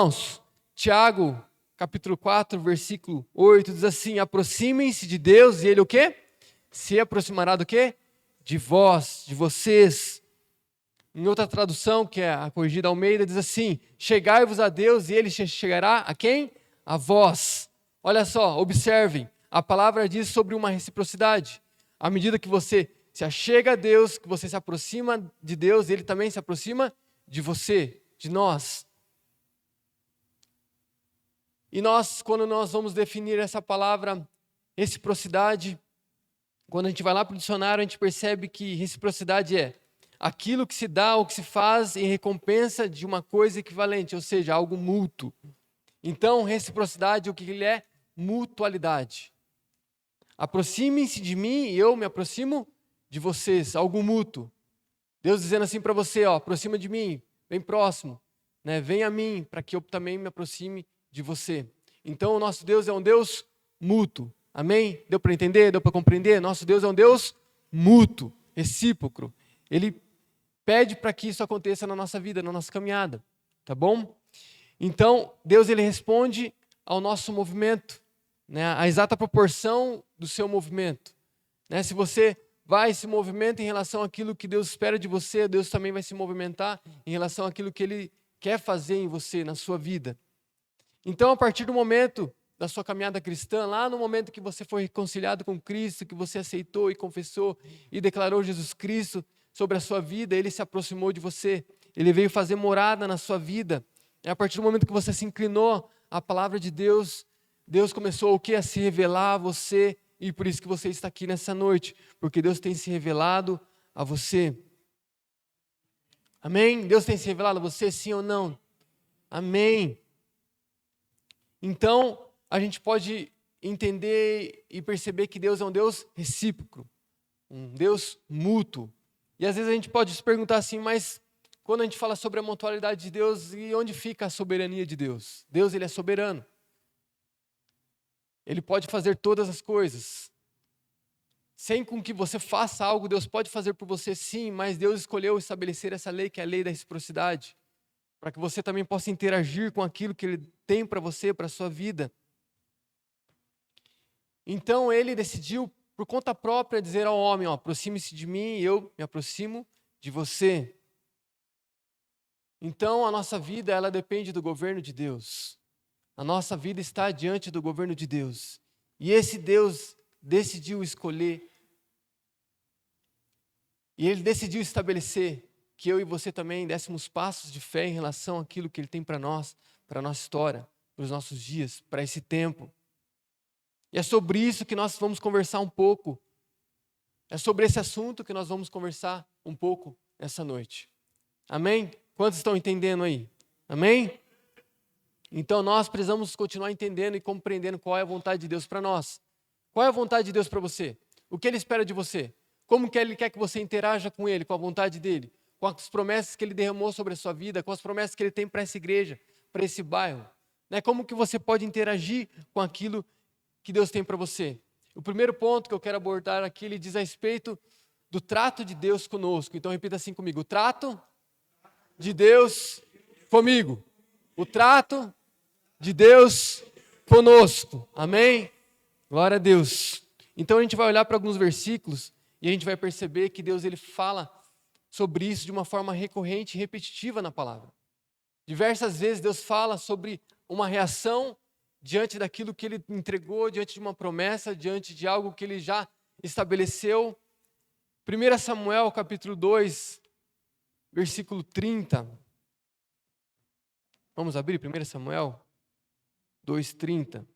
Irmãos, Tiago, capítulo 4, versículo 8, diz assim: aproximem-se de Deus e Ele o quê? Se aproximará do quê? De vós, de vocês. Em outra tradução, que é a Corrigida Almeida, diz assim: chegai-vos a Deus e Ele chegará a quem? A vós. Olha só, observem, a palavra diz sobre uma reciprocidade. À medida que você se achega a Deus, que você se aproxima de Deus, Ele também se aproxima de você, de nós. E nós, quando nós vamos definir essa palavra reciprocidade, quando a gente vai lá para o dicionário, a gente percebe que reciprocidade é aquilo que se dá ou que se faz em recompensa de uma coisa equivalente, ou seja, algo mútuo. Então, reciprocidade, o que ele é? Mutualidade. Aproximem-se de mim e eu me aproximo de vocês, algo mútuo. Deus dizendo assim para você, aproxima de mim, vem próximo, né? Vem a mim, para que eu também me aproxime de você. Então, o nosso Deus é um Deus mútuo. Amém? Deu para entender? Deu para compreender? Nosso Deus é um Deus mútuo, recíproco. Ele pede para que isso aconteça na nossa vida, na nossa caminhada. Tá bom? Então, Deus ele responde ao nosso movimento, né? A exata proporção do seu movimento. Né? Se você vai se movimenta em relação àquilo que Deus espera de você, Deus também vai se movimentar em relação àquilo que Ele quer fazer em você, na sua vida. Então, a partir do momento da sua caminhada cristã, lá no momento que você foi reconciliado com Cristo, que você aceitou e confessou e declarou Jesus Cristo sobre a sua vida, Ele se aproximou de você, Ele veio fazer morada na sua vida. E a partir do momento que você se inclinou à palavra de Deus, Deus começou o quê? A se revelar a você, e por isso que você está aqui nessa noite, porque Deus tem se revelado a você. Amém? Deus tem se revelado a você, sim ou não? Amém. Então, a gente pode entender e perceber que Deus é um Deus recíproco, um Deus mútuo. E às vezes a gente pode se perguntar assim, mas quando a gente fala sobre a mutualidade de Deus, e onde fica a soberania de Deus? Deus, ele é soberano. Ele pode fazer todas as coisas. Sem com que você faça algo, Deus pode fazer por você sim, mas Deus escolheu estabelecer essa lei, que é a lei da reciprocidade, para que você também possa interagir com aquilo que Ele tem para você, para a sua vida. Então Ele decidiu, por conta própria, dizer ao homem, aproxime-se de mim e eu me aproximo de você. Então a nossa vida, ela depende do governo de Deus. A nossa vida está diante do governo de Deus. E esse Deus decidiu escolher, e Ele decidiu estabelecer que eu e você também dessemos passos de fé em relação àquilo que Ele tem para nós, para a nossa história, para os nossos dias, para esse tempo. E é sobre isso que nós vamos conversar um pouco. É sobre esse assunto que nós vamos conversar um pouco essa noite. Amém? Quantos estão entendendo aí? Amém? Então nós precisamos continuar entendendo e compreendendo qual é a vontade de Deus para nós. Qual é a vontade de Deus para você? O que Ele espera de você? Como que Ele quer que você interaja com Ele, com a vontade dEle? Com as promessas que Ele derramou sobre a sua vida, com as promessas que Ele tem para essa igreja, para esse bairro. Né? Como que você pode interagir com aquilo que Deus tem para você? O primeiro ponto que eu quero abordar aqui, ele diz a respeito do trato de Deus conosco. Então repita assim comigo: o trato de Deus comigo. O trato de Deus conosco. Amém? Glória a Deus. Então a gente vai olhar para alguns versículos e a gente vai perceber que Deus ele fala sobre isso de uma forma recorrente e repetitiva na palavra. Diversas vezes Deus fala sobre uma reação diante daquilo que Ele entregou, diante de uma promessa, diante de algo que Ele já estabeleceu. 1 Samuel capítulo 2, versículo 30. Vamos abrir 1 Samuel 2:30.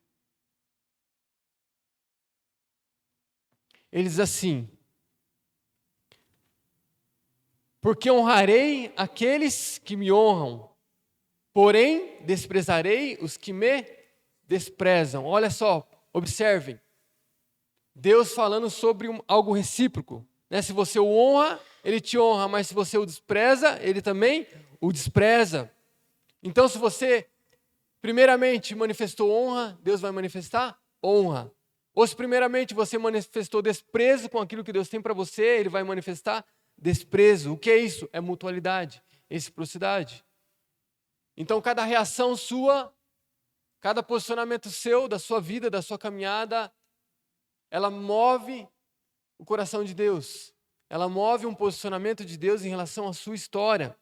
Ele diz assim: porque honrarei aqueles que me honram, porém desprezarei os que me desprezam. Olha só, observem. Deus falando sobre algo recíproco. Né? Se você o honra, Ele te honra, mas se você o despreza, Ele também o despreza. Então, se você primeiramente manifestou honra, Deus vai manifestar honra. Ou se primeiramente você manifestou desprezo com aquilo que Deus tem para você, Ele vai manifestar desprezo. O que é isso? É mutualidade, reciprocidade. Então, cada reação sua, cada posicionamento seu, da sua vida, da sua caminhada, ela move o coração de Deus. Ela move um posicionamento de Deus em relação à sua história.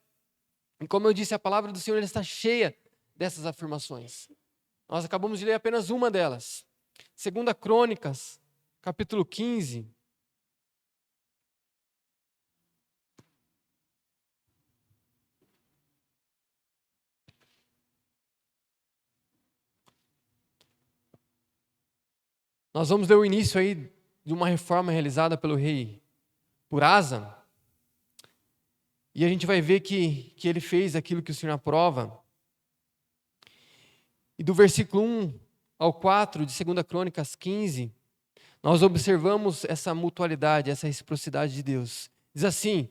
E como eu disse, a palavra do Senhor ela está cheia dessas afirmações. Nós acabamos de ler apenas uma delas. 2 Crônicas, capítulo 15. Nós vamos ler o início aí de uma reforma realizada pelo rei por Asa. E a gente vai ver que ele fez aquilo que o Senhor aprova. E do versículo 1 ao 4 de 2 Crônicas 15, nós observamos essa mutualidade, essa reciprocidade de Deus. Diz assim: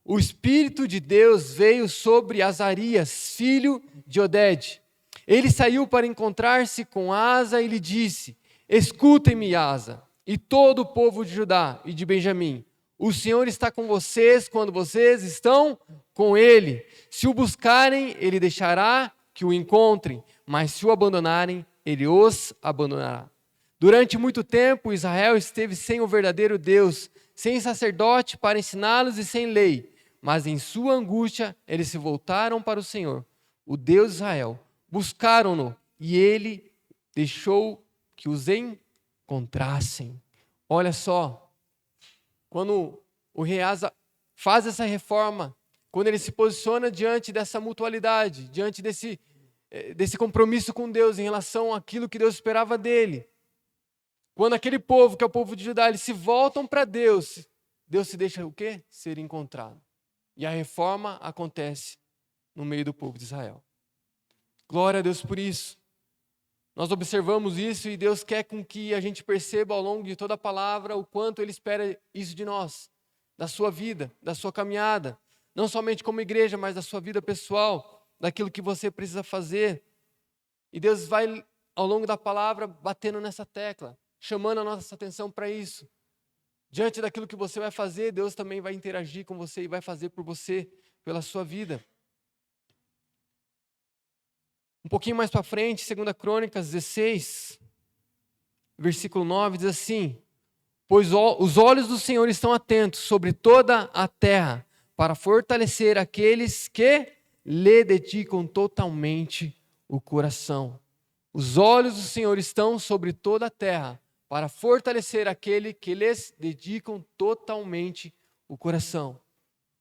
o Espírito de Deus veio sobre Azarias, filho de Oded. Ele saiu para encontrar-se com Asa e lhe disse: escutem-me, Asa, e todo o povo de Judá e de Benjamim. O Senhor está com vocês quando vocês estão com Ele. Se o buscarem, Ele deixará que o encontrem, mas se o abandonarem, Ele os abandonará. Durante muito tempo, Israel esteve sem o verdadeiro Deus, sem sacerdote para ensiná-los e sem lei. Mas em sua angústia, eles se voltaram para o Senhor, o Deus de Israel. Buscaram-no e Ele deixou que os encontrassem. Olha só. Quando o rei Asa faz essa reforma, quando ele se posiciona diante dessa mutualidade, diante desse compromisso com Deus em relação àquilo que Deus esperava dele, quando aquele povo, que é o povo de Judá, eles se voltam para Deus, Deus se deixa o quê? Ser encontrado. E a reforma acontece no meio do povo de Israel. Glória a Deus por isso. Nós observamos isso e Deus quer com que a gente perceba ao longo de toda a palavra o quanto Ele espera isso de nós, da sua vida, da sua caminhada, não somente como igreja, mas da sua vida pessoal, daquilo que você precisa fazer. E Deus vai, ao longo da palavra, batendo nessa tecla, chamando a nossa atenção para isso. Diante daquilo que você vai fazer, Deus também vai interagir com você e vai fazer por você, pela sua vida. Um pouquinho mais para frente, 2 Crônicas 16, versículo 9, diz assim: pois os olhos do Senhor estão atentos sobre toda a terra, para fortalecer aqueles que lhe dedicam totalmente o coração. Os olhos do Senhor estão sobre toda a terra, para fortalecer aquele que lhes dedicam totalmente o coração.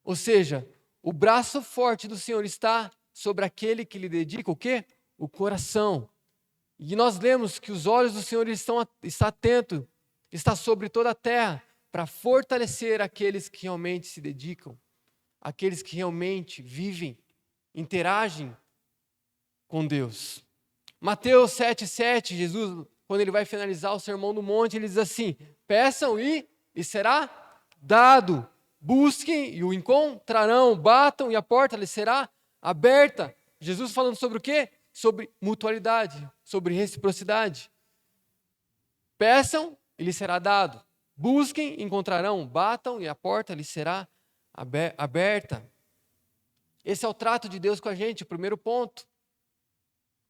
Ou seja, o braço forte do Senhor está sobre aquele que lhe dedica o quê? O coração. E nós lemos que os olhos do Senhor está atento, está sobre toda a terra, para fortalecer aqueles que realmente se dedicam, aqueles que realmente vivem, interagem com Deus. Mateus 7,7, Jesus, quando ele vai finalizar o Sermão do Monte, ele diz assim: peçam e será dado, busquem e o encontrarão, batam e a porta lhes será aberta. Jesus falando sobre o quê? Sobre mutualidade, sobre reciprocidade. Peçam e lhes será dado. Busquem, encontrarão. Batam e a porta lhes será aberta. Esse é o trato de Deus com a gente, o primeiro ponto.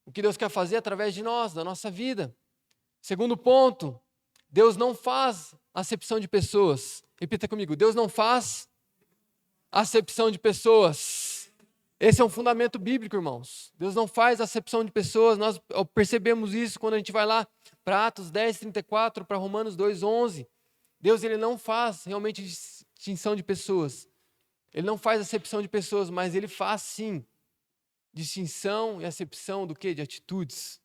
O que Deus quer fazer através de nós, da nossa vida. Segundo ponto, Deus não faz acepção de pessoas. Repita comigo, Deus não faz acepção de pessoas. Esse é um fundamento bíblico, irmãos. Deus não faz acepção de pessoas. Nós percebemos isso quando a gente vai lá para Atos 10:34, para Romanos 2:11. Deus ele não faz realmente distinção de pessoas. Ele não faz acepção de pessoas, mas Ele faz sim distinção e acepção do quê? De atitudes.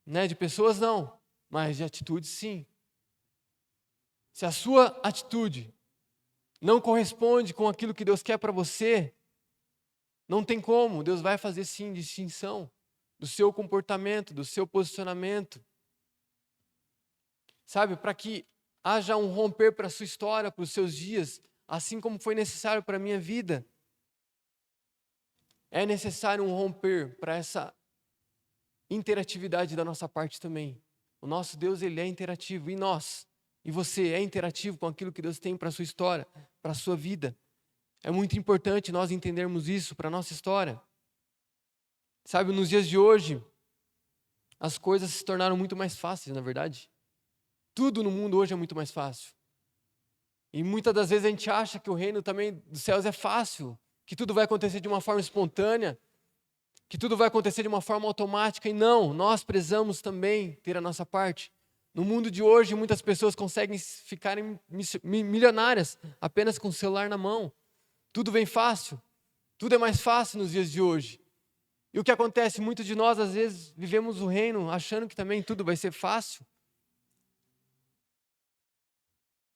Né? De pessoas não, mas de atitudes sim. Se a sua atitude não corresponde com aquilo que Deus quer para você, não tem como, Deus vai fazer sim distinção do seu comportamento, do seu posicionamento. Sabe, para que haja um romper para a sua história, para os seus dias, assim como foi necessário para a minha vida, é necessário um romper para essa interatividade da nossa parte também. O nosso Deus, Ele é interativo, e nós, e você é interativo com aquilo que Deus tem para a sua história, para a sua vida. É muito importante nós entendermos isso para a nossa história. Sabe, nos dias de hoje, as coisas se tornaram muito mais fáceis, na verdade. Tudo no mundo hoje é muito mais fácil. E muitas das vezes a gente acha que o reino também dos céus é fácil, que tudo vai acontecer de uma forma espontânea, que tudo vai acontecer de uma forma automática. E não, nós precisamos também ter a nossa parte. No mundo de hoje, muitas pessoas conseguem ficarem milionárias apenas com o celular na mão. Tudo vem fácil, tudo é mais fácil nos dias de hoje. E o que acontece? Muitos de nós, às vezes, vivemos o reino achando que também tudo vai ser fácil.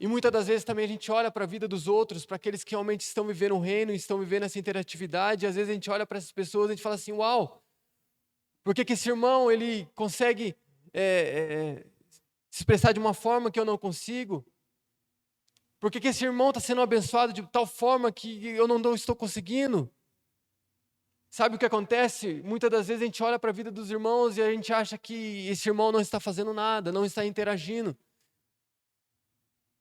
E muitas das vezes também a gente olha para a vida dos outros, para aqueles que realmente estão vivendo o reino, estão vivendo essa interatividade, e às vezes a gente olha para essas pessoas e a gente fala assim, uau, por que esse irmão ele consegue se expressar de uma forma que eu não consigo? Por que esse irmão está sendo abençoado de tal forma que eu não estou conseguindo? Sabe o que acontece? Muitas das vezes a gente olha para a vida dos irmãos e a gente acha que esse irmão não está fazendo nada, não está interagindo.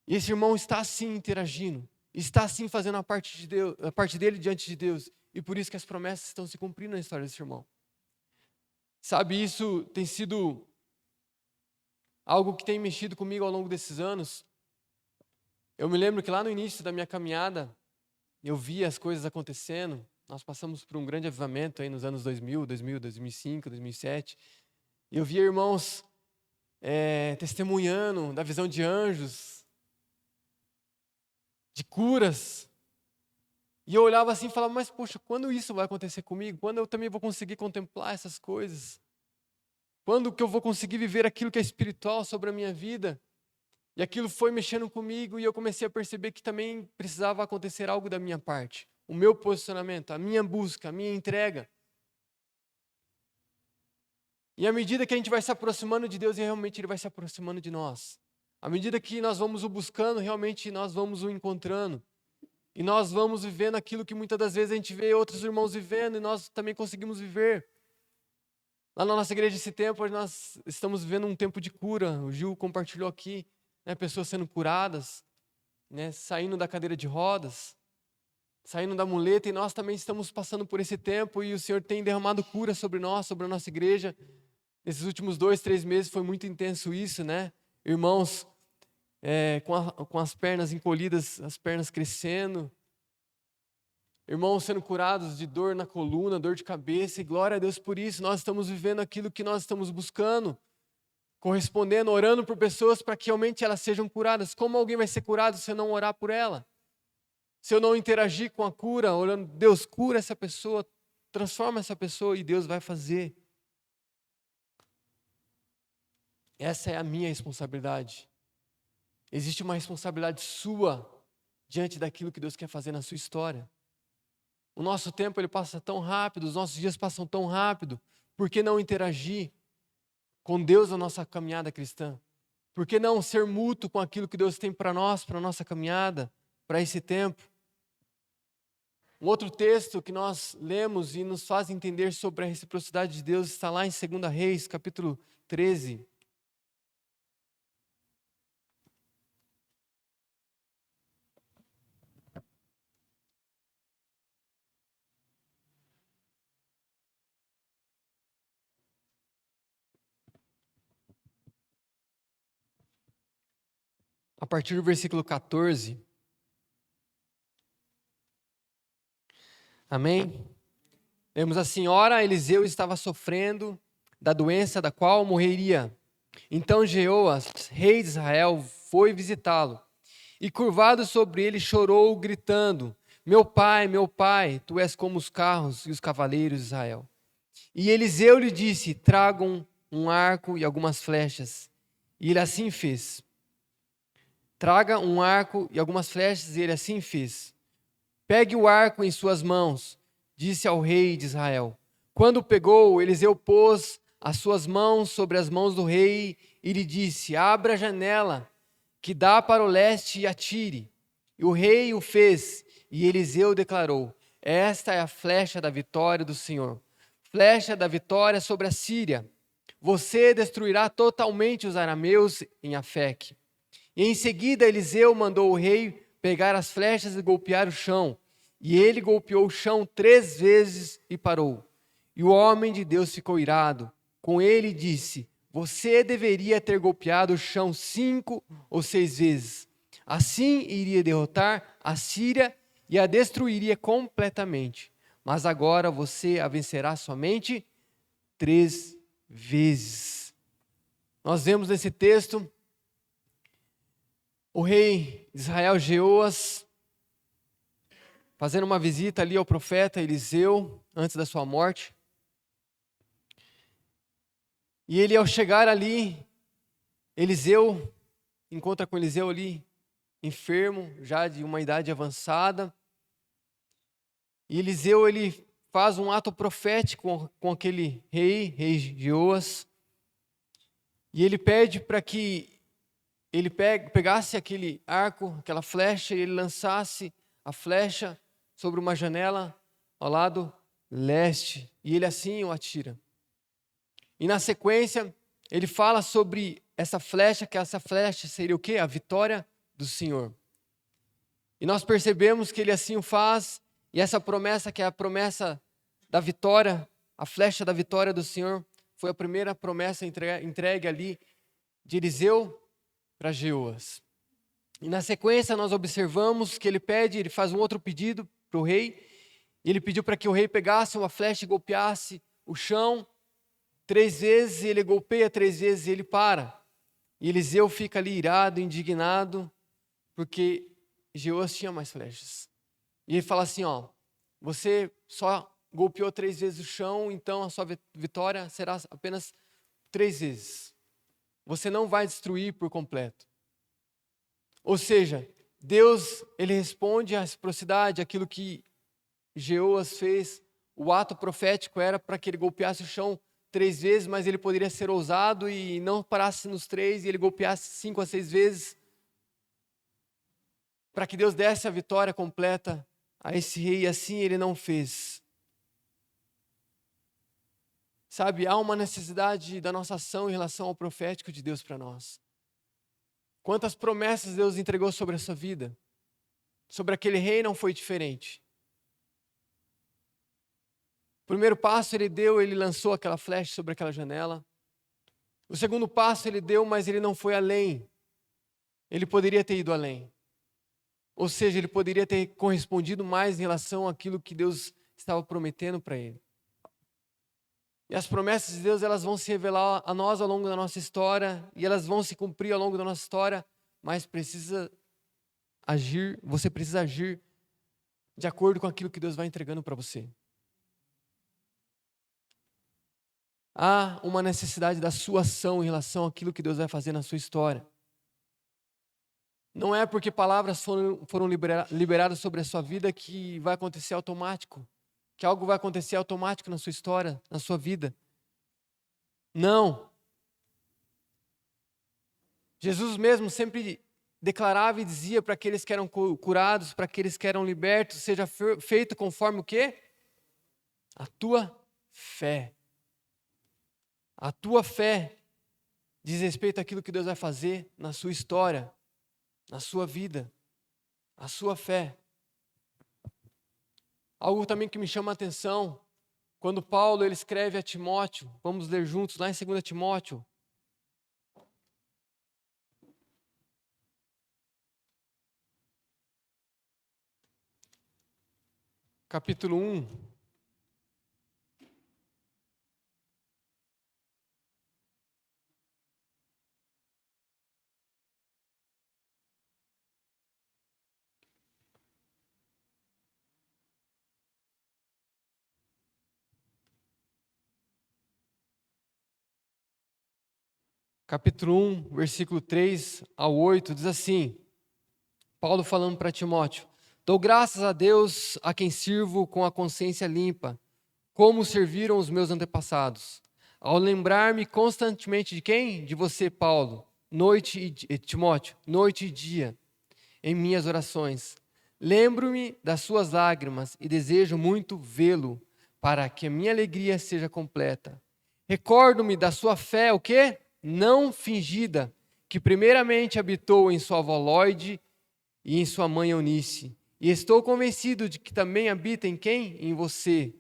E esse irmão está sim interagindo, está sim fazendo a parte de Deus, a parte dele diante de Deus. E por isso que as promessas estão se cumprindo na história desse irmão. Sabe, isso tem sido algo que tem mexido comigo ao longo desses anos. Eu me lembro que lá no início da minha caminhada, eu via as coisas acontecendo. Nós passamos por um grande avivamento aí nos anos 2000, 2005, 2007. E eu via irmãos testemunhando da visão de anjos, de curas. E eu olhava assim e falava, mas poxa, quando isso vai acontecer comigo? Quando eu também vou conseguir contemplar essas coisas? Quando que eu vou conseguir viver aquilo que é espiritual sobre a minha vida? E aquilo foi mexendo comigo e eu comecei a perceber que também precisava acontecer algo da minha parte. O meu posicionamento, a minha busca, a minha entrega. E à medida que a gente vai se aproximando de Deus, realmente Ele vai se aproximando de nós. À medida que nós vamos o buscando, realmente nós vamos o encontrando. E nós vamos vivendo aquilo que muitas das vezes a gente vê outros irmãos vivendo e nós também conseguimos viver. Lá na nossa igreja esse tempo, nós estamos vivendo um tempo de cura. O Gil compartilhou aqui, né, pessoas sendo curadas, né, saindo da cadeira de rodas, saindo da muleta, e nós também estamos passando por esse tempo e o Senhor tem derramado cura sobre nós, sobre a nossa igreja. Nesses últimos 2, 3 meses foi muito intenso isso, né? Irmãos com as pernas encolhidas, as pernas crescendo, irmãos sendo curados de dor na coluna, dor de cabeça, e glória a Deus por isso. Nós estamos vivendo aquilo que nós estamos buscando, correspondendo, orando por pessoas para que realmente elas sejam curadas. Como alguém vai ser curado se eu não orar por ela? Se eu não interagir com a cura, orando, Deus, cura essa pessoa, transforma essa pessoa, e Deus vai fazer. Essa é a minha responsabilidade. Existe uma responsabilidade sua diante daquilo que Deus quer fazer na sua história. O nosso tempo ele passa tão rápido, os nossos dias passam tão rápido. Por que não interagir com Deus na nossa caminhada cristã? Por que não ser mútuo com aquilo que Deus tem para nós, para a nossa caminhada, para esse tempo? Um outro texto que nós lemos e nos faz entender sobre a reciprocidade de Deus está lá em 2 Reis, capítulo 13. A partir do versículo 14. Amém? Lemos assim: ora, Eliseu estava sofrendo da doença da qual morreria. Então Jeoas, rei de Israel, foi visitá-lo. E curvado sobre ele chorou, gritando: meu pai, tu és como os carros e os cavaleiros de Israel. E Eliseu lhe disse: tragam um arco e algumas flechas. E ele assim fez. Traga um arco e algumas flechas, e ele assim fez. Pegue o arco em suas mãos, disse ao rei de Israel. Quando o pegou, Eliseu pôs as suas mãos sobre as mãos do rei e lhe disse: abra a janela que dá para o leste e atire. E o rei o fez, e Eliseu declarou: esta é a flecha da vitória do Senhor, flecha da vitória sobre a Síria. Você destruirá totalmente os arameus em Afeque. E em seguida Eliseu mandou o rei pegar as flechas e golpear o chão. E ele golpeou o chão 3 vezes e parou. E o homem de Deus ficou irado com ele e disse: você deveria ter golpeado o chão 5 ou 6 vezes. Assim iria derrotar a Síria e a destruiria completamente. Mas agora você a vencerá somente 3 vezes. Nós vemos nesse texto o rei de Israel, Jeoas, fazendo uma visita ali ao profeta Eliseu antes da sua morte. E ele, ao chegar ali, encontra com Eliseu ali, enfermo, já de uma idade avançada. E Eliseu, ele faz um ato profético com aquele rei Jeoas. E ele pede para que ele pegasse aquele arco, aquela flecha, e ele lançasse a flecha sobre uma janela ao lado leste. E ele assim o atira. E na sequência, ele fala sobre essa flecha, que essa flecha seria o quê? A vitória do Senhor. E nós percebemos que ele assim o faz, e essa promessa, que é a promessa da vitória, a flecha da vitória do Senhor, foi a primeira promessa entregue ali de Eliseu para Jeoas. E na sequência nós observamos que ele faz um outro pedido para o rei, e ele pediu para que o rei pegasse uma flecha e golpeasse o chão 3 vezes, e ele golpeia 3 vezes e ele para. E Eliseu fica ali irado, indignado, porque Jeoas tinha mais flechas. E ele fala assim, você só golpeou 3 vezes o chão, então a sua vitória será apenas 3 vezes. Você não vai destruir por completo. Ou seja, Deus, ele responde à reciprocidade, aquilo que Jeoas fez. O ato profético era para que ele golpeasse o chão 3 vezes, mas ele poderia ser ousado e não parasse nos 3 e ele golpeasse 5 a 6 vezes, para que Deus desse a vitória completa a esse rei, e assim ele não fez. Sabe, há uma necessidade da nossa ação em relação ao profético de Deus para nós. Quantas promessas Deus entregou sobre a sua vida? Sobre aquele rei não foi diferente. O primeiro passo ele lançou aquela flecha sobre aquela janela. O segundo passo ele deu, mas ele não foi além. Ele poderia ter ido além. Ou seja, ele poderia ter correspondido mais em relação àquilo que Deus estava prometendo para ele. E as promessas de Deus, elas vão se revelar a nós ao longo da nossa história, e elas vão se cumprir ao longo da nossa história, mas você precisa agir de acordo com aquilo que Deus vai entregando para você. Há uma necessidade da sua ação em relação àquilo que Deus vai fazer na sua história. Não é porque palavras foram liberadas sobre a sua vida que vai acontecer automático, que algo vai acontecer automático na sua história, na sua vida. Não. Jesus mesmo sempre declarava e dizia para aqueles que eram curados, para aqueles que eram libertos, seja feito conforme o quê? A tua fé. A tua fé diz respeito àquilo que Deus vai fazer na sua história, na sua vida, a sua fé. Algo também que me chama a atenção, quando Paulo ele escreve a Timóteo, vamos ler juntos lá em 2 Timóteo. Capítulo 1. Capítulo 1, versículo 3 ao 8, diz assim, Paulo falando para Timóteo: dou graças a Deus a quem sirvo com a consciência limpa, como serviram os meus antepassados, ao lembrar-me constantemente de quem? De você, Paulo, Timóteo, noite e dia, em minhas orações. Lembro-me das suas lágrimas e desejo muito vê-lo, para que a minha alegria seja completa. Recordo-me da sua fé, o quê? Não fingida, que primeiramente habitou em sua avó Lóide e em sua mãe Eunice. E estou convencido de que também habita em quem? Em você.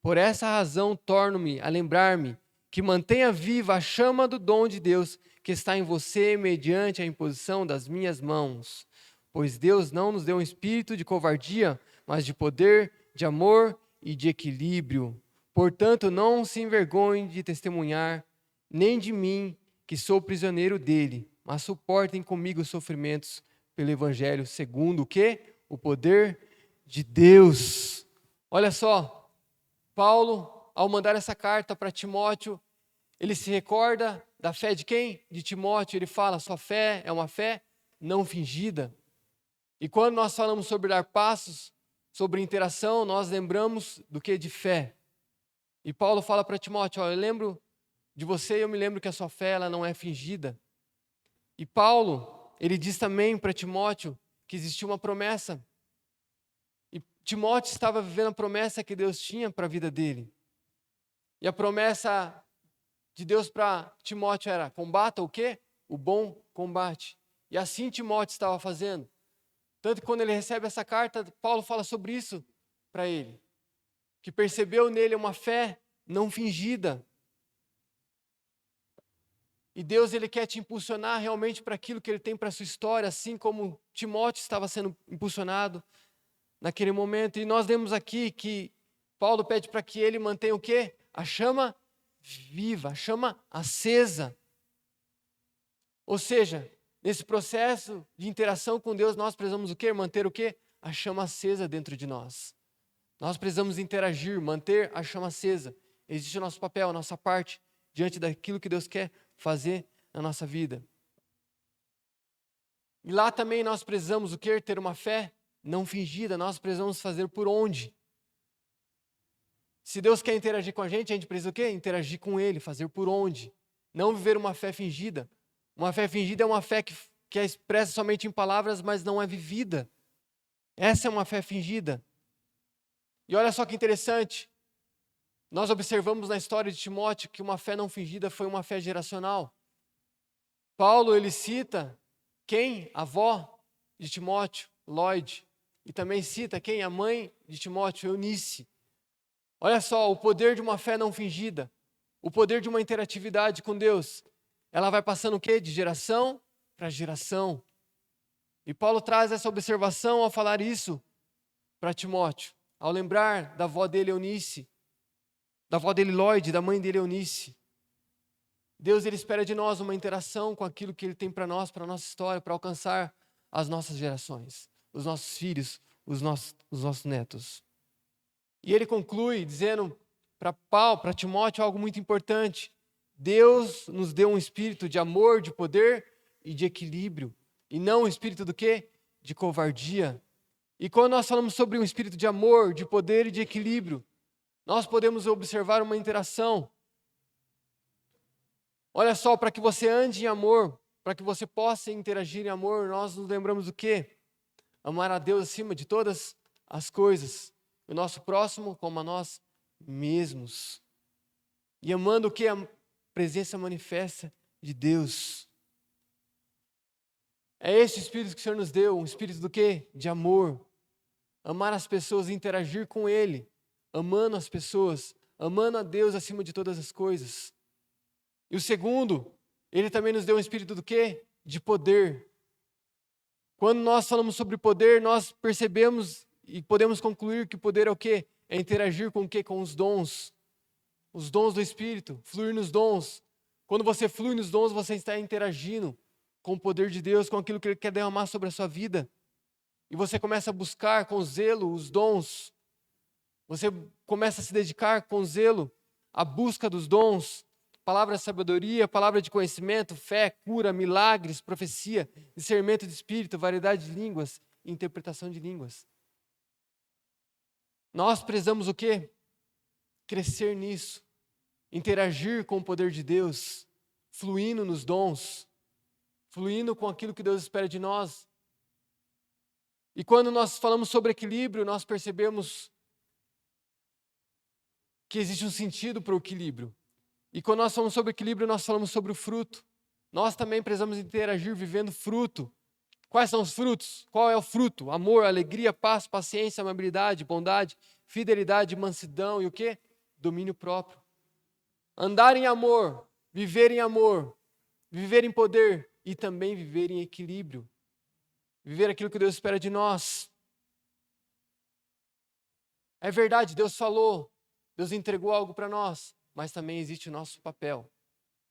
Por essa razão, torno-me a lembrar-me que mantenha viva a chama do dom de Deus que está em você mediante a imposição das minhas mãos. Pois Deus não nos deu um espírito de covardia, mas de poder, de amor e de equilíbrio. Portanto, não se envergonhem de testemunhar, nem de mim, que sou prisioneiro dele, mas suportem comigo os sofrimentos pelo Evangelho, segundo o quê? O poder de Deus. Olha só, Paulo, ao mandar essa carta para Timóteo, ele se recorda da fé de quem? De Timóteo. Ele fala, sua fé é uma fé não fingida. E quando nós falamos sobre dar passos, sobre interação, nós lembramos do que? De fé. E Paulo fala para Timóteo, eu lembro de você e eu me lembro que a sua fé ela não é fingida. E Paulo, ele diz também para Timóteo que existia uma promessa. E Timóteo estava vivendo a promessa que Deus tinha para a vida dele. E a promessa de Deus para Timóteo era, combata o quê? O bom combate. E assim Timóteo estava fazendo. Tanto que quando ele recebe essa carta, Paulo fala sobre isso para ele. Que percebeu nele uma fé não fingida. E Deus ele quer te impulsionar realmente para aquilo que Ele tem para a sua história, assim como Timóteo estava sendo impulsionado naquele momento. E nós vemos aqui que Paulo pede para que ele mantenha o quê? A chama viva, a chama acesa. Ou seja, nesse processo de interação com Deus, nós precisamos o quê? Manter o quê? A chama acesa dentro de nós. Nós precisamos interagir, manter a chama acesa. Existe o nosso papel, a nossa parte, diante daquilo que Deus quer fazer na nossa vida. E lá também nós precisamos o quê? Ter uma fé não fingida, nós precisamos fazer por onde? Se Deus quer interagir com a gente precisa o quê? Interagir com Ele, fazer por onde? Não viver uma fé fingida. Uma fé fingida é uma fé que é expressa somente em palavras, mas não é vivida. Essa é uma fé fingida. E olha só que interessante, nós observamos na história de Timóteo que uma fé não fingida foi uma fé geracional. Paulo, ele cita quem? A avó de Timóteo, Lloyd. E também cita quem? A mãe de Timóteo, Eunice. Olha só, o poder de uma fé não fingida, o poder de uma interatividade com Deus, ela vai passando o quê? De geração para geração. E Paulo traz essa observação ao falar isso para Timóteo, ao lembrar da avó dele, Eunice, da avó dele, Lloyd, da mãe dele, Eunice. Deus ele espera de nós uma interação com aquilo que Ele tem para nós, para a nossa história, para alcançar as nossas gerações, os nossos filhos, os nossos netos. E ele conclui dizendo para Timóteo algo muito importante. Deus nos deu um espírito de amor, de poder e de equilíbrio. E não um espírito do quê? De covardia. E quando nós falamos sobre um espírito de amor, de poder e de equilíbrio, nós podemos observar uma interação. Olha só, para que você ande em amor, para que você possa interagir em amor, nós nos lembramos do quê? Amar a Deus acima de todas as coisas. O nosso próximo como a nós mesmos. E amando o que? A presença manifesta de Deus. É esse espírito que o Senhor nos deu, um espírito do quê? De amor. Amar as pessoas e interagir com Ele. Amando as pessoas, amando a Deus acima de todas as coisas. E o segundo, Ele também nos deu um espírito do quê? De poder. Quando nós falamos sobre poder, nós percebemos e podemos concluir que poder é o quê? É interagir com o quê? Com os dons. Os dons do Espírito, fluir nos dons. Quando você flui nos dons, você está interagindo com o poder de Deus, com aquilo que Ele quer derramar sobre a sua vida. E você começa a buscar com zelo os dons. Você começa a se dedicar com zelo à busca dos dons. Palavra de sabedoria, palavra de conhecimento, fé, cura, milagres, profecia, discernimento de espírito, variedade de línguas e interpretação de línguas. Nós precisamos o quê? Crescer nisso, interagir com o poder de Deus, fluindo nos dons, fluindo com aquilo que Deus espera de nós. E quando nós falamos sobre equilíbrio, nós percebemos que existe um sentido para o equilíbrio. E quando nós falamos sobre equilíbrio, nós falamos sobre o fruto. Nós também precisamos interagir vivendo fruto. Quais são os frutos? Qual é o fruto? Amor, alegria, paz, paciência, amabilidade, bondade, fidelidade, mansidão e o quê? domínio próprio. Andar em amor, viver em poder e também viver em equilíbrio. Viver aquilo que Deus espera de nós. É verdade, Deus falou, Deus entregou algo para nós, mas também existe o nosso papel,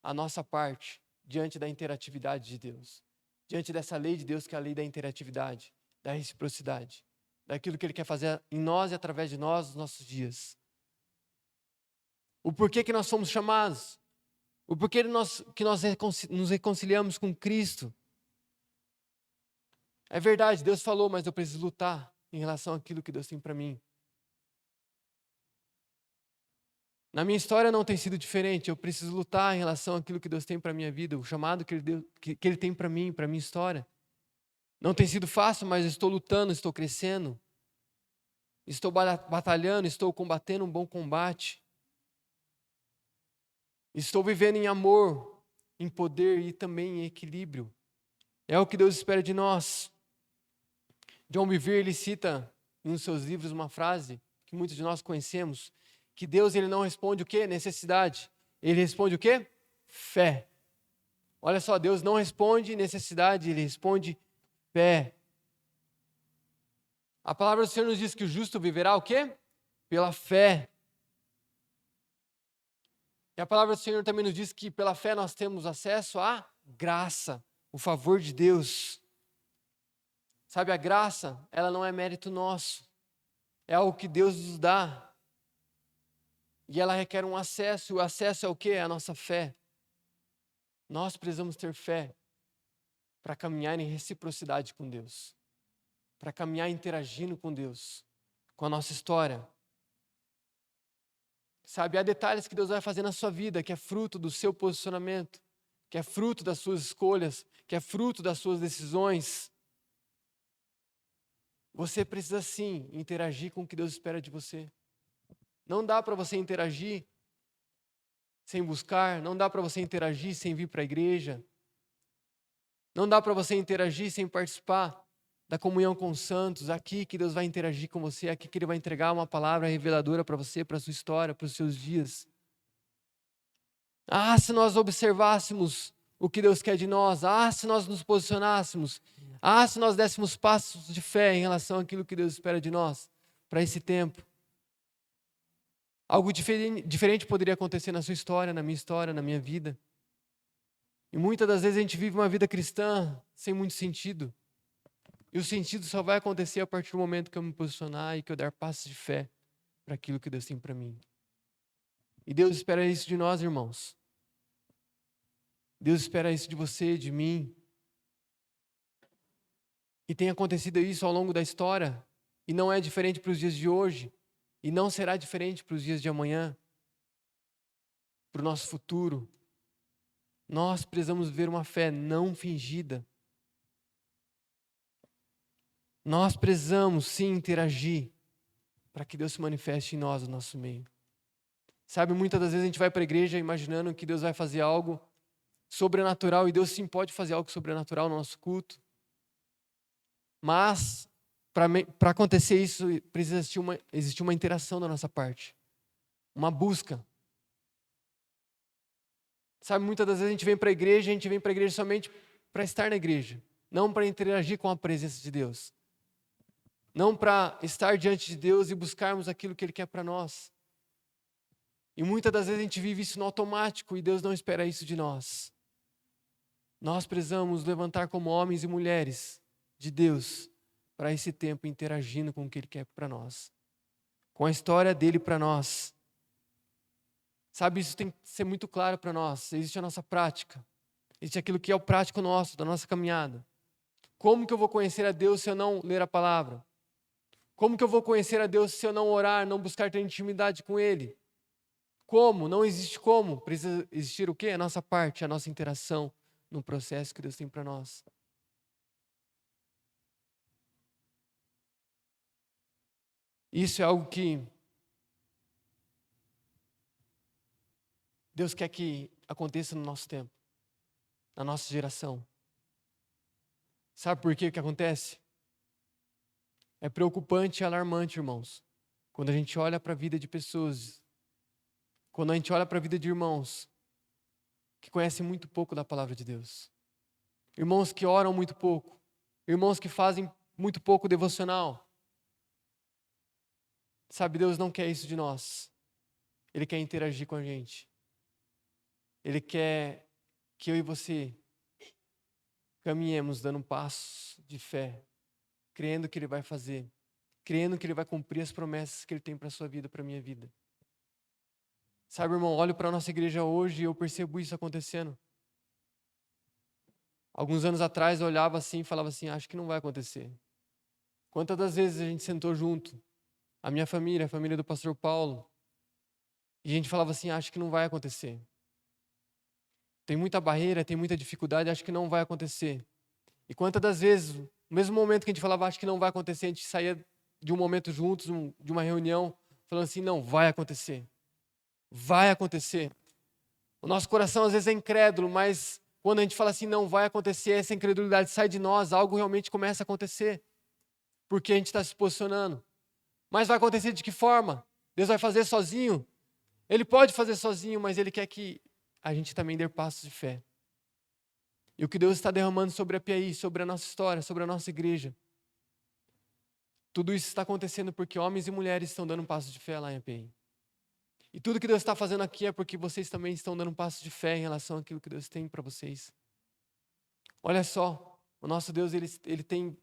a nossa parte, diante da interatividade de Deus. Diante dessa lei de Deus, que é a lei da interatividade, da reciprocidade, daquilo que Ele quer fazer em nós e através de nós nos nossos dias. O porquê que nós somos chamados, o porquê que nós nos reconciliamos com Cristo. É verdade, Deus falou, mas eu preciso lutar em relação àquilo que Deus tem para mim. Na minha história não tem sido diferente, eu preciso lutar em relação àquilo que Deus tem para a minha vida, o chamado que Ele tem para mim, para a minha história. Não tem sido fácil, mas estou lutando, estou crescendo, estou batalhando, estou combatendo um bom combate. Estou vivendo em amor, em poder e também em equilíbrio. É o que Deus espera de nós. John Bevere, ele cita em um dos seus livros uma frase que muitos de nós conhecemos, que Deus ele não responde o quê? Necessidade. Ele responde o quê? Fé. Olha só, Deus não responde necessidade, Ele responde fé. A palavra do Senhor nos diz que o justo viverá o quê? Pela fé. E a palavra do Senhor também nos diz que pela fé nós temos acesso à graça, o favor de Deus. Sabe, a graça, ela não é mérito nosso. É algo que Deus nos dá. E ela requer um acesso. O acesso é o quê? É a nossa fé. Nós precisamos ter fé para caminhar em reciprocidade com Deus. Para caminhar interagindo com Deus, com a nossa história. Sabe, há detalhes que Deus vai fazer na sua vida, que é fruto do seu posicionamento, que é fruto das suas escolhas, que é fruto das suas decisões. Você precisa sim interagir com o que Deus espera de você. Não dá para você interagir sem buscar, não dá para você interagir sem vir para a igreja. Não dá para você interagir sem participar da comunhão com os santos, aqui que Deus vai interagir com você, aqui que Ele vai entregar uma palavra reveladora para você, para a sua história, para os seus dias. Ah, se nós observássemos o que Deus quer de nós, ah, se nós nos posicionássemos, ah, se nós dessemos passos de fé em relação àquilo que Deus espera de nós, para esse tempo. Algo diferente poderia acontecer na sua história, na minha vida. E muitas das vezes a gente vive uma vida cristã sem muito sentido. E o sentido só vai acontecer a partir do momento que eu me posicionar e que eu dar passos de fé para aquilo que Deus tem para mim. E Deus espera isso de nós, irmãos. Deus espera isso de você, de mim. E tem acontecido isso ao longo da história. E não é diferente para os dias de hoje. E não será diferente para os dias de amanhã. Para o nosso futuro. Nós precisamos ver uma fé não fingida. Nós precisamos sim interagir para que Deus se manifeste em nós, no nosso meio. Sabe, muitas das vezes a gente vai para a igreja imaginando que Deus vai fazer algo sobrenatural, e Deus sim pode fazer algo sobrenatural no nosso culto. Mas, para acontecer isso, precisa existir uma interação da nossa parte. Uma busca. Sabe, muitas das vezes a gente vem para a igreja somente para estar na igreja. Não para interagir com a presença de Deus. Não para estar diante de Deus e buscarmos aquilo que Ele quer para nós. E muitas das vezes a gente vive isso no automático e Deus não espera isso de nós. Nós precisamos levantar como homens e mulheres de Deus para esse tempo interagindo com o que Ele quer para nós. Com a história dEle para nós. Sabe, isso tem que ser muito claro para nós. Existe a nossa prática. Existe aquilo que é o prático nosso, da nossa caminhada. Como que eu vou conhecer a Deus se eu não ler a palavra? Como que eu vou conhecer a Deus se eu não orar, não buscar ter intimidade com Ele? Como? Não existe como. Precisa existir o quê? A nossa parte, a nossa interação no processo que Deus tem para nós. Isso é algo que Deus quer que aconteça no nosso tempo, na nossa geração. Sabe por quê que acontece? É preocupante e alarmante, irmãos, quando a gente olha para a vida de pessoas quando a gente olha para a vida de irmãos que conhecem muito pouco da palavra de Deus. Irmãos que oram muito pouco. Irmãos que fazem muito pouco devocional. Sabe, Deus não quer isso de nós. Ele quer interagir com a gente. Ele quer que eu e você caminhemos dando um passo de fé, crendo que Ele vai fazer, crendo que Ele vai cumprir as promessas que Ele tem para a sua vida, para a minha vida. Sabe, irmão, olho para a nossa igreja hoje e eu percebo isso acontecendo. Alguns anos atrás eu olhava assim e falava assim, acho que não vai acontecer. Quantas das vezes a gente sentou junto, a minha família, a família do pastor Paulo, e a gente falava assim, acho que não vai acontecer. Tem muita barreira, tem muita dificuldade, acho que não vai acontecer. E quantas das vezes, no mesmo momento que a gente falava, acho que não vai acontecer, a gente saía de um momento juntos, de uma reunião, falando assim, não, vai acontecer. Vai acontecer. O nosso coração às vezes é incrédulo, mas quando a gente fala assim, não vai acontecer, essa incredulidade sai de nós, algo realmente começa a acontecer. Porque a gente está se posicionando. Mas vai acontecer de que forma? Deus vai fazer sozinho? Ele pode fazer sozinho, mas Ele quer que a gente também dê passos de fé. E o que Deus está derramando sobre a PAI, sobre a nossa história, sobre a nossa igreja. Tudo isso está acontecendo porque homens e mulheres estão dando um passo de fé lá em API. E tudo que Deus está fazendo aqui é porque vocês também estão dando um passo de fé em relação àquilo que Deus tem para vocês. Olha só, o nosso Deus, ele tem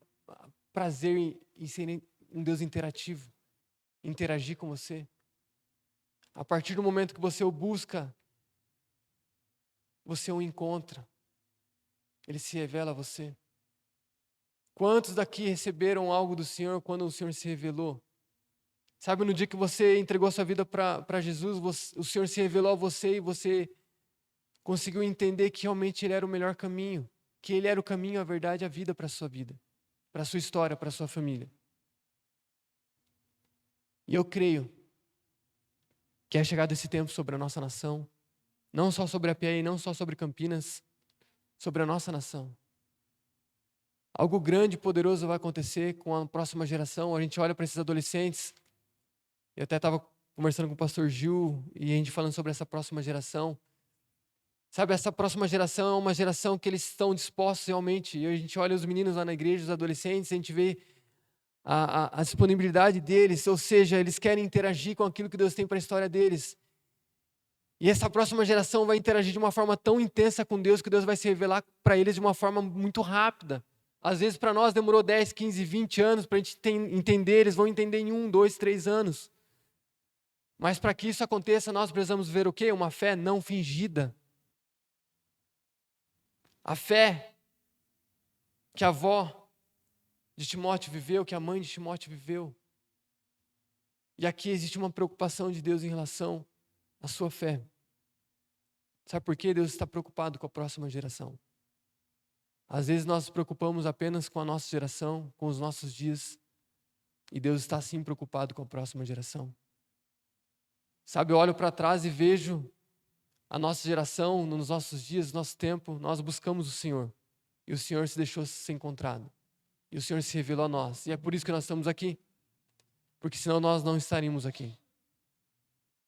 prazer em ser um Deus interativo, interagir com você. A partir do momento que você o busca, você o encontra. Ele se revela a você. Quantos daqui receberam algo do Senhor quando o Senhor se revelou? Sabe, no dia que você entregou a sua vida para Jesus, o Senhor se revelou a você e você conseguiu entender que realmente Ele era o melhor caminho, que Ele era o caminho, a verdade e a vida para a sua vida, para a sua história, para a sua família. E eu creio que é chegado esse tempo sobre a nossa nação, não só sobre a PAI, não só sobre Campinas, sobre a nossa nação. Algo grande e poderoso vai acontecer com a próxima geração. A gente olha para esses adolescentes. Eu até estava conversando com o pastor Gil e a gente falando sobre essa próxima geração. Sabe, essa próxima geração é uma geração que eles estão dispostos realmente. E a gente olha os meninos lá na igreja, os adolescentes, a gente vê a disponibilidade deles, ou seja, eles querem interagir com aquilo que Deus tem para a história deles. E essa próxima geração vai interagir de uma forma tão intensa com Deus que Deus vai se revelar para eles de uma forma muito rápida. Às vezes para nós demorou 10, 15, 20 anos para a gente entender, eles vão entender em 1, 2, 3 anos. Mas para que isso aconteça, nós precisamos ver o quê? Uma fé não fingida. A fé que a avó de Timóteo viveu, que a mãe de Timóteo viveu. E aqui existe uma preocupação de Deus em relação à sua fé. Sabe por quê? Deus está preocupado com a próxima geração. Às vezes nós nos preocupamos apenas com a nossa geração, com os nossos dias. E Deus está sim preocupado com a próxima geração. Sabe, eu olho para trás e vejo a nossa geração, nos nossos dias, no nosso tempo, nós buscamos o Senhor. E o Senhor se deixou ser encontrado. E o Senhor se revelou a nós. E é por isso que nós estamos aqui. Porque senão nós não estaríamos aqui.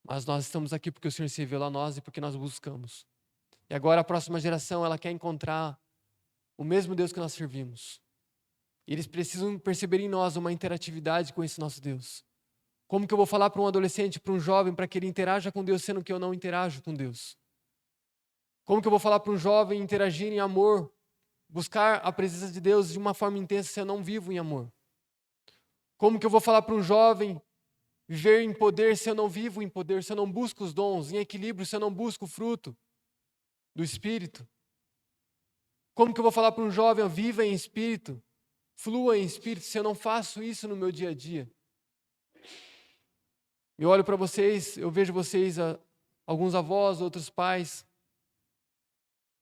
Mas nós estamos aqui porque o Senhor se revelou a nós e porque nós buscamos. E agora a próxima geração, ela quer encontrar o mesmo Deus que nós servimos. E eles precisam perceber em nós uma interatividade com esse nosso Deus. Como que eu vou falar para um adolescente, para um jovem, para que ele interaja com Deus, sendo que eu não interajo com Deus? Como que eu vou falar para um jovem interagir em amor, buscar a presença de Deus de uma forma intensa se eu não vivo em amor? Como que eu vou falar para um jovem viver em poder se eu não vivo em poder, se eu não busco os dons, em equilíbrio se eu não busco o fruto do Espírito? Como que eu vou falar para um jovem, viva em Espírito, flua em Espírito, se eu não faço isso no meu dia a dia? Eu olho para vocês, eu vejo vocês, alguns avós, outros pais,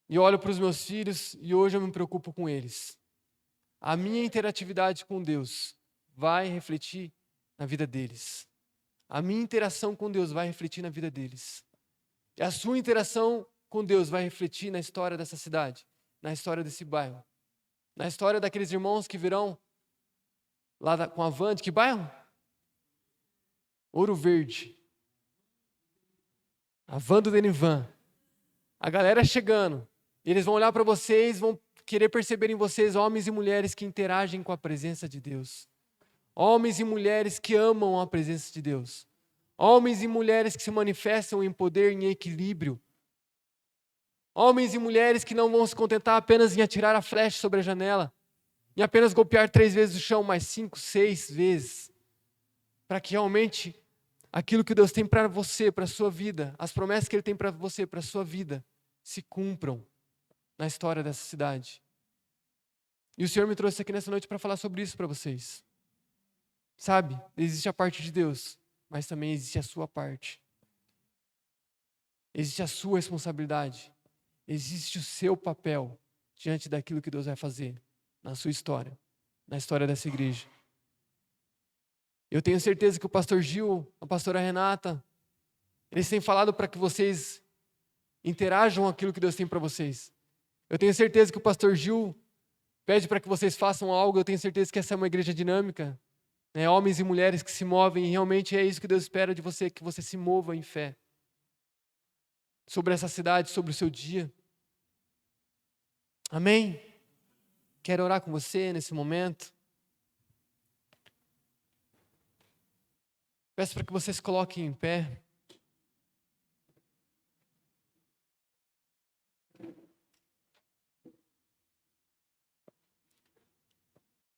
e olho para os meus filhos e hoje eu me preocupo com eles. A minha interatividade com Deus vai refletir na vida deles. A minha interação com Deus vai refletir na vida deles. E a sua interação com Deus vai refletir na história dessa cidade, na história desse bairro, na história daqueles irmãos que virão lá com a Avante. Que bairro? Ouro Verde. a van do Denivan, a galera chegando, eles vão olhar para vocês, vão querer perceber em vocês homens e mulheres que interagem com a presença de Deus. Homens e mulheres que amam a presença de Deus. Homens e mulheres que se manifestam em poder, em equilíbrio. Homens e mulheres que não vão se contentar apenas em atirar a flecha sobre a janela, em apenas golpear 3 vezes o chão, mais 5, 6 vezes, para que realmente aquilo que Deus tem para você, para a sua vida, as promessas que Ele tem para você, para a sua vida, se cumpram na história dessa cidade. E o Senhor me trouxe aqui nessa noite para falar sobre isso para vocês. Sabe, existe a parte de Deus, mas também existe a sua parte. Existe a sua responsabilidade. Existe o seu papel diante daquilo que Deus vai fazer na sua história, na história dessa igreja. Eu tenho certeza que o pastor Gil, a pastora Renata, eles têm falado para que vocês interajam aquilo que Deus tem para vocês. Eu tenho certeza que o pastor Gil pede para que vocês façam algo. Eu tenho certeza que essa é uma igreja dinâmica, né? Homens e mulheres que se movem, e realmente é isso que Deus espera de você, que você se mova em fé sobre essa cidade, sobre o seu dia. Amém? Quero orar com você nesse momento. Peço para que você se coloque em pé.